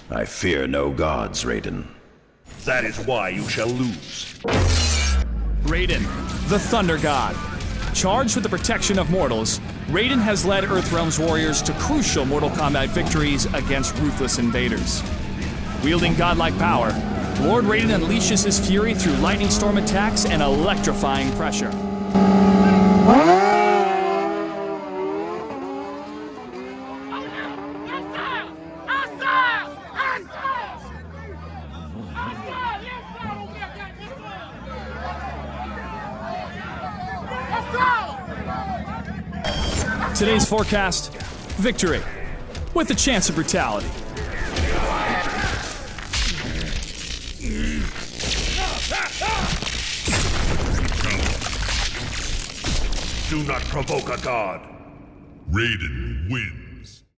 I fear no gods, Raiden. That is why you shall lose. Raiden, the Thunder God. Charged with the protection of mortals, Raiden has led Earthrealm's warriors to crucial Mortal Kombat victories against ruthless invaders. Wielding godlike power, Lord Raiden unleashes his fury through lightning storm attacks and electrifying pressure. Today's forecast, victory, with a chance of brutality. Do not provoke a god. Raiden wins.